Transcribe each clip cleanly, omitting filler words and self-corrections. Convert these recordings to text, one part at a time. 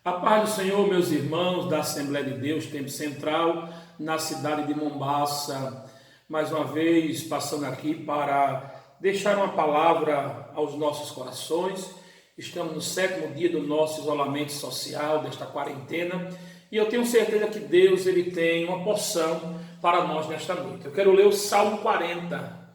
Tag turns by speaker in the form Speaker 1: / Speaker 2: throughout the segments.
Speaker 1: A paz do Senhor, meus irmãos da Assembleia de Deus, Tempo Central, na cidade de Mombaça. Mais uma vez, passando aqui para deixar uma palavra aos nossos corações. Estamos no 7º dia do nosso isolamento social, desta quarentena, e eu tenho certeza que Deus ele tem uma porção para nós nesta noite. Eu quero ler o Salmo 40,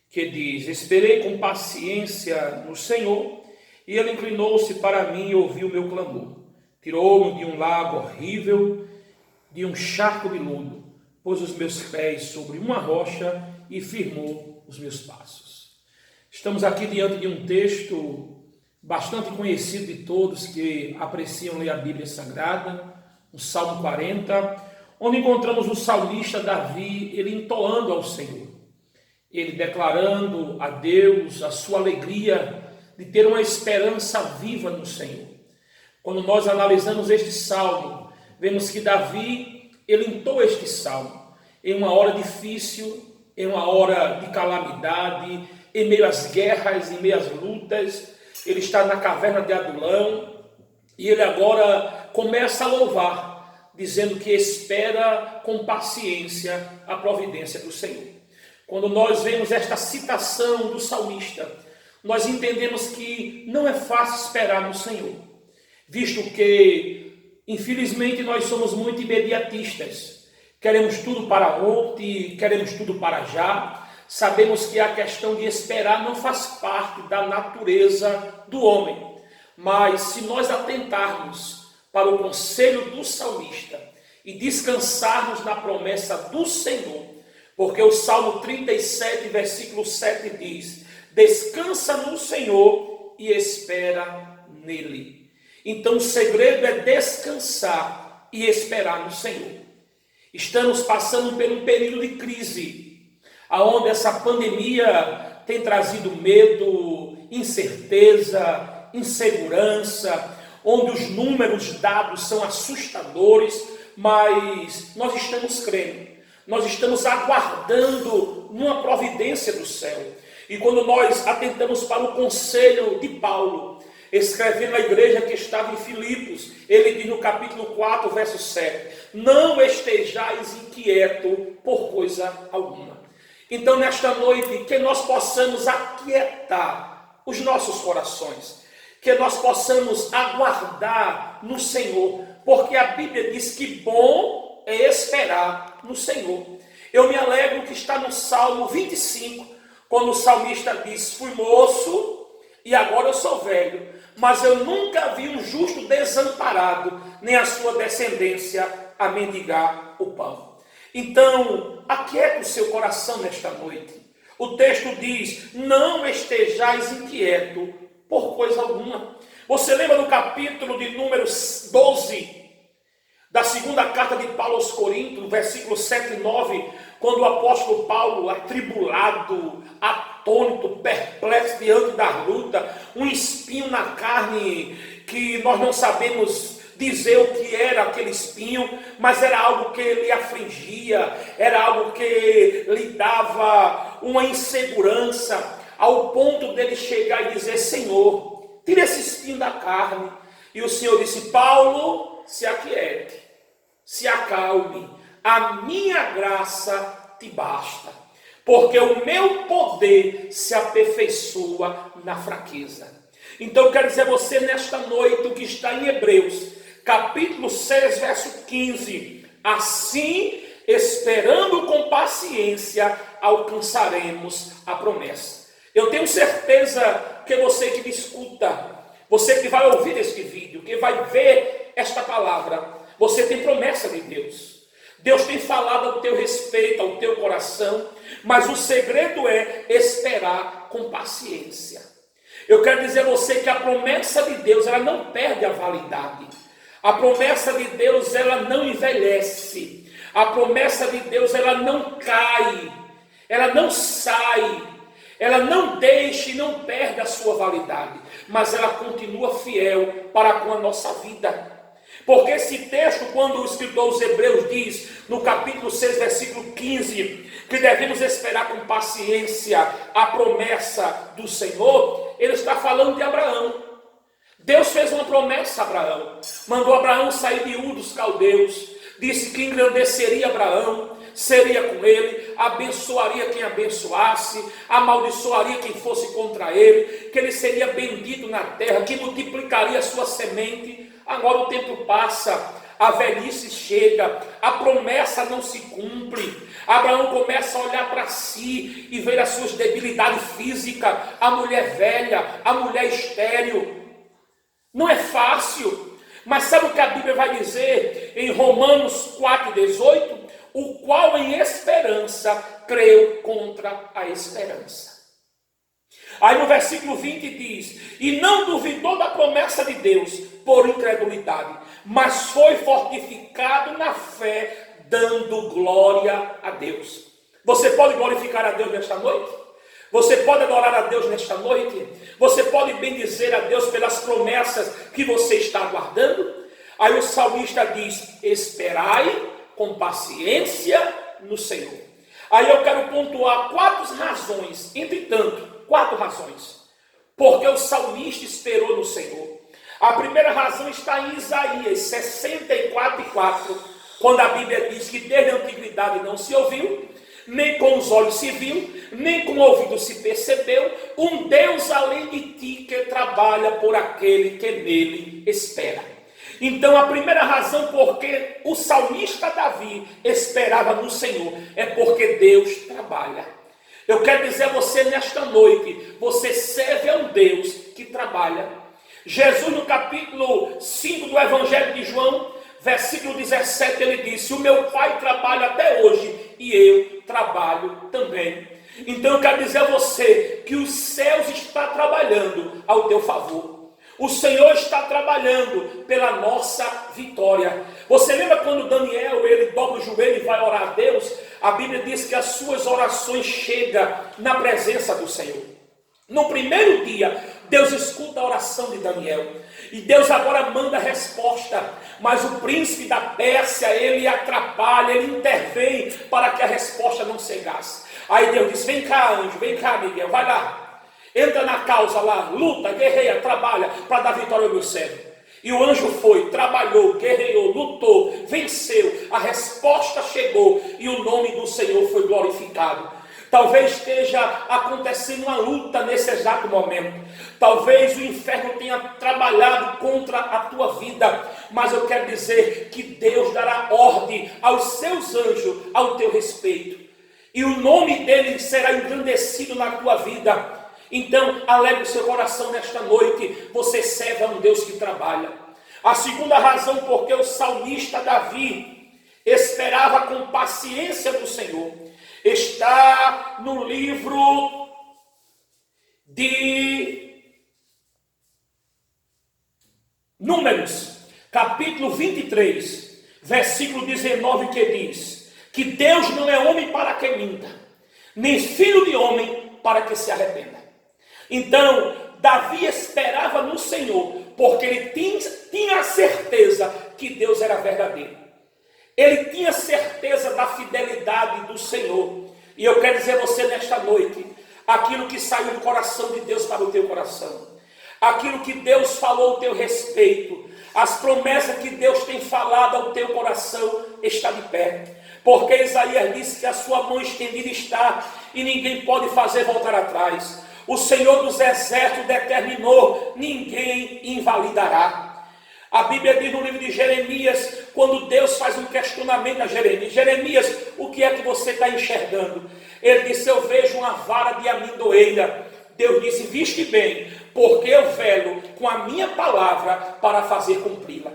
Speaker 1: que diz: Esperei com paciência no Senhor, e Ele inclinou-se para mim e ouviu o meu clamor. Tirou-me de um lago horrível, de um charco de lodo, pôs os meus pés sobre uma rocha e firmou os meus passos. Estamos aqui diante de um texto bastante conhecido de todos que apreciam ler a Bíblia Sagrada, o Salmo 40, onde encontramos o salmista Davi, ele entoando ao Senhor, ele declarando a Deus a sua alegria de ter uma esperança viva no Senhor. Quando nós analisamos este salmo, vemos que Davi, ele entoa este salmo em uma hora difícil, em uma hora de calamidade, em meio às guerras, em meio às lutas. Ele está na caverna de Adulão e ele agora começa a louvar, dizendo que espera com paciência a providência do Senhor. Quando nós vemos esta citação do salmista, nós entendemos que não é fácil esperar no Senhor, visto que, infelizmente, nós somos muito imediatistas. Queremos tudo para ontem, queremos tudo para já. Sabemos que a questão de esperar não faz parte da natureza do homem. Mas se nós atentarmos para o conselho do salmista e descansarmos na promessa do Senhor, porque o Salmo 37, versículo 7 diz: descansa no Senhor e espera nele. Então o segredo é descansar e esperar no Senhor. Estamos passando por um período de crise, onde essa pandemia tem trazido medo, incerteza, insegurança, onde os números dados são assustadores, mas nós estamos crendo, nós estamos aguardando uma providência do céu. E quando nós atentamos para o conselho de Paulo, escrevendo à igreja que estava em Filipos, ele diz no capítulo 4, verso 7, não estejais inquieto por coisa alguma. Então, nesta noite, que nós possamos aquietar os nossos corações, que nós possamos aguardar no Senhor, porque a Bíblia diz que bom é esperar no Senhor. Eu me alegro que está no Salmo 25, quando o salmista diz: fui moço e agora eu sou velho, mas eu nunca vi um justo desamparado, nem a sua descendência a mendigar o pão. Então, aquieta o seu coração nesta noite. O texto diz: não estejais inquieto por coisa alguma. Você lembra do capítulo de número 12, da segunda carta de Paulo aos Coríntios, versículos 7 e 9, quando o apóstolo Paulo, atribulado, atônito, perplexo diante da luta, um espinho na carne, que nós não sabemos dizer o que era aquele espinho, mas era algo que lhe afligia, era algo que lhe dava uma insegurança, ao ponto dele chegar e dizer: Senhor, tira esse espinho da carne. E o Senhor disse: Paulo, se aquiete, se acalme, a minha graça te basta, porque o meu poder se aperfeiçoa na fraqueza. Então eu quero dizer a você nesta noite o que está em Hebreus, capítulo 6, verso 15. Assim, esperando com paciência, alcançaremos a promessa. Eu tenho certeza que você que me escuta, você que vai ouvir este vídeo, que vai ver esta palavra, você tem promessa de Deus. Deus tem falado ao teu respeito, ao teu coração, mas o segredo é esperar com paciência. Eu quero dizer a você que a promessa de Deus, ela não perde a validade. A promessa de Deus, ela não envelhece. A promessa de Deus, ela não cai, ela não sai, ela não deixa e não perde a sua validade, mas ela continua fiel para com a nossa vida. Porque esse texto, quando o escritor aos Hebreus diz, no capítulo 6, versículo 15, que devemos esperar com paciência a promessa do Senhor, ele está falando de Abraão. Deus fez uma promessa a Abraão, mandou Abraão sair de Ur dos caldeus, disse que engrandeceria Abraão, seria com ele, abençoaria quem abençoasse, amaldiçoaria quem fosse contra ele, que ele seria bendito na terra, que multiplicaria a sua semente. Agora o tempo passa, a velhice chega, a promessa não se cumpre. Abraão começa a olhar para si e ver as suas debilidades físicas, a mulher velha, a mulher estéril. Não é fácil, mas sabe o que a Bíblia vai dizer em Romanos 4,18? O qual em esperança creu contra a esperança. Aí no versículo 20 diz: e não duvidou da promessa de Deus por incredulidade, mas foi fortificado na fé, dando glória a Deus. Você pode glorificar a Deus nesta noite? Você pode adorar a Deus nesta noite? Você pode bendizer a Deus pelas promessas que você está aguardando? Aí o salmista diz: esperai com paciência no Senhor. Aí eu quero pontuar 4 razões, entretanto, 4 razões, porque o salmista esperou no Senhor. A primeira razão está em Isaías 64,4, quando a Bíblia diz que desde a antiguidade não se ouviu, nem com os olhos se viu, nem com o ouvido se percebeu, um Deus além de ti que trabalha por aquele que nele espera. Então a primeira razão porque o salmista Davi esperava no Senhor é porque Deus trabalha. Eu quero dizer a você nesta noite, você serve a um Deus que trabalha. Jesus no capítulo 5 do Evangelho de João, versículo 17, ele disse: o meu Pai trabalha até hoje e eu trabalho também. Então eu quero dizer a você que os céus estão trabalhando ao teu favor. O Senhor está trabalhando pela nossa vitória. Você lembra quando Daniel, ele dobra o joelho e vai orar a Deus? A Bíblia diz que as suas orações chegam na presença do Senhor. No primeiro dia, Deus escuta a oração de Daniel. E Deus agora manda a resposta. Mas o príncipe da Pérsia, ele atrapalha, ele intervém para que a resposta não chegasse. Aí Deus diz: vem cá, anjo, vem cá, Miguel, vai lá. Entra na causa lá, luta, guerreia, trabalha para dar vitória ao meu servo. E o anjo foi, trabalhou, guerreou, lutou, venceu. A resposta chegou e o nome do Senhor foi glorificado. Talvez esteja acontecendo uma luta nesse exato momento. Talvez o inferno tenha trabalhado contra a tua vida. Mas eu quero dizer que Deus dará ordem aos seus anjos ao teu respeito. E o nome dele será engrandecido na tua vida. Então, alegre o seu coração nesta noite, você serve a um Deus que trabalha. A segunda razão porque o salmista Davi esperava com paciência do Senhor, está no livro de Números, capítulo 23, versículo 19, que diz que Deus não é homem para que minta, nem filho de homem para que se arrependa. Então, Davi esperava no Senhor, porque ele tinha a certeza que Deus era verdadeiro. Ele tinha certeza da fidelidade do Senhor. E eu quero dizer a você nesta noite, aquilo que saiu do coração de Deus para o teu coração, aquilo que Deus falou ao teu respeito, as promessas que Deus tem falado ao teu coração, está de pé. Porque Isaías disse que a sua mão estendida está e ninguém pode fazer voltar atrás. O Senhor dos exércitos determinou, ninguém invalidará. A Bíblia diz no livro de Jeremias, quando Deus faz um questionamento a Jeremias: Jeremias, o que é que você está enxergando? Ele disse: eu vejo uma vara de amendoeira. Deus disse: viste bem, porque eu velo com a minha palavra para fazer cumpri-la.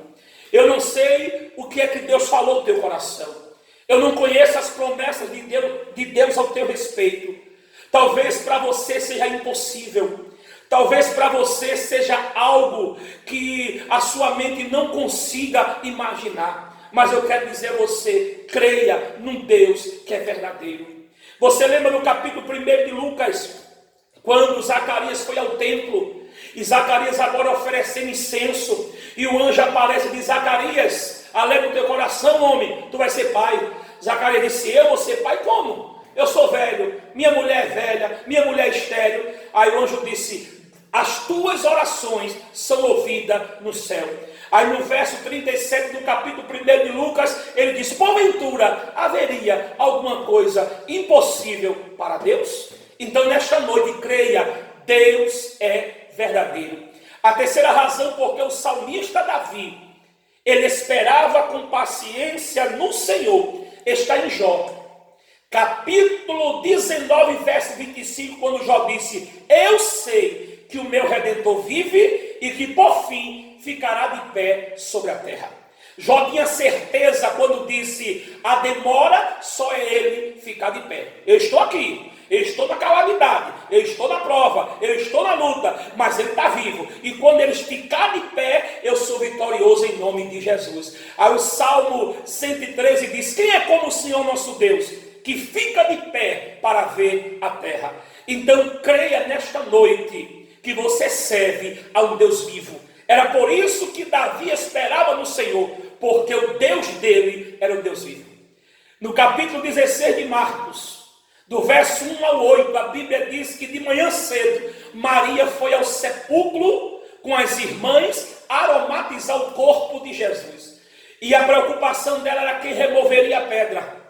Speaker 1: Eu não sei o que é que Deus falou no teu coração. Eu não conheço as promessas de Deus ao teu respeito. Talvez para você seja impossível. Talvez para você seja algo que a sua mente não consiga imaginar. Mas eu quero dizer a você, creia num Deus que é verdadeiro. Você lembra no capítulo 1 de Lucas, quando Zacarias foi ao templo, e Zacarias agora oferecendo incenso, e o anjo aparece e diz: Zacarias, alegra o teu coração, homem, tu vais ser pai. Zacarias disse: eu vou ser pai como? Eu sou velho, minha mulher é velha, minha mulher é estéril. Aí o anjo disse: as tuas orações são ouvidas no céu. Aí no verso 37 do capítulo 1 de Lucas, ele diz: porventura haveria alguma coisa impossível para Deus? Então nesta noite creia, Deus é verdadeiro. A terceira razão porque o salmista Davi, ele esperava com paciência no Senhor, está em Jó. Capítulo 19, verso 25, quando Jó disse: eu sei que o meu Redentor vive e que por fim ficará de pé sobre a terra. Jó tinha certeza quando disse: a demora só é ele ficar de pé. Eu estou aqui, eu estou na calamidade, eu estou na prova, eu estou na luta, mas ele está vivo. E quando ele ficar de pé, eu sou vitorioso em nome de Jesus. Aí o Salmo 113 diz: quem é como o Senhor nosso Deus, que fica de pé para ver a terra? Então creia nesta noite que você serve a um Deus vivo. Era por isso que Davi esperava no Senhor, porque o Deus dele era o Deus vivo. No capítulo 16 de Marcos, do verso 1 ao 8, a Bíblia diz que de manhã cedo, Maria foi ao sepulcro com as irmãs aromatizar o corpo de Jesus. E a preocupação dela era quem removeria a pedra.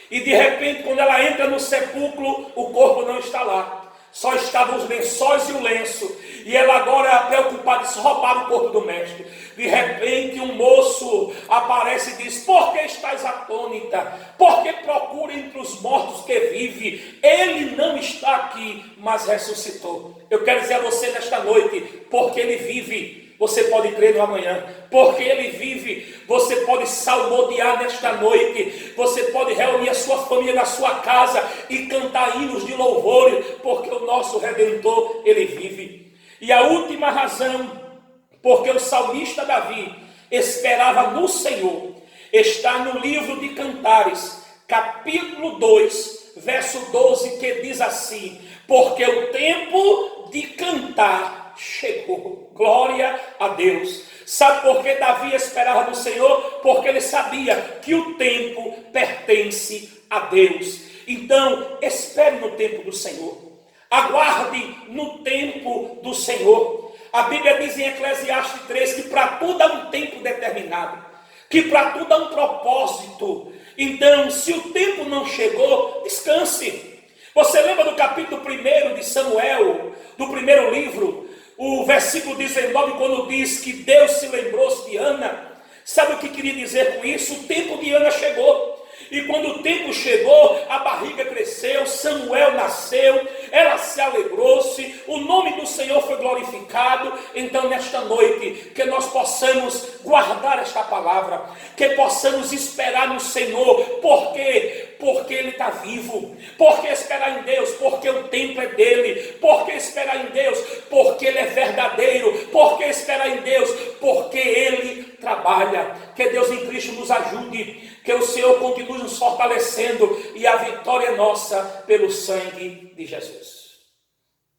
Speaker 1: E de repente, quando ela entra no sepulcro, o corpo não está lá. Só estavam os lençóis e o lenço. E ela agora preocupada, disse: roubaram o corpo do mestre. De repente um moço aparece e diz: por que estás atônita? Por que procura entre os mortos que vive? Ele não está aqui, mas ressuscitou. Eu quero dizer a você nesta noite: porque ele vive, você pode crer no amanhã. Porque ele vive, você pode salmodiar nesta noite. Você pode reunir a sua família na sua casa e cantar hinos de louvor, porque o nosso Redentor, ele vive. E a última razão, porque o salmista Davi esperava no Senhor, está no livro de Cantares, capítulo 2, verso 12, que diz assim: porque o tempo de cantar chegou. Glória a Deus. Sabe por que Davi esperava no Senhor? Porque ele sabia que o tempo pertence a Deus. Então, espere no tempo do Senhor. Aguarde no tempo do Senhor. A Bíblia diz em Eclesiastes 3 que para tudo há um tempo determinado, que para tudo há um propósito. Então, se o tempo não chegou, descanse. Você lembra do capítulo 1 de Samuel, do primeiro livro, o versículo 19, quando diz que Deus se lembrou-se de Ana? Sabe o que queria dizer com isso? O tempo de Ana chegou. E quando o tempo chegou, a barriga cresceu, Samuel nasceu, ela se alegrou-se, o nome do Senhor foi glorificado. Então nesta noite, que nós possamos guardar esta palavra, que possamos esperar no Senhor. Por quê? Porque Ele está vivo. Por que esperar em Deus? Porque o tempo é dele. Por que esperar em Deus? Porque Ele é verdadeiro. Por que esperar em Deus? Porque Ele trabalha. Que Deus em Cristo nos ajude, que o Senhor continue nos fortalecendo, e a vitória é nossa pelo sangue de Jesus.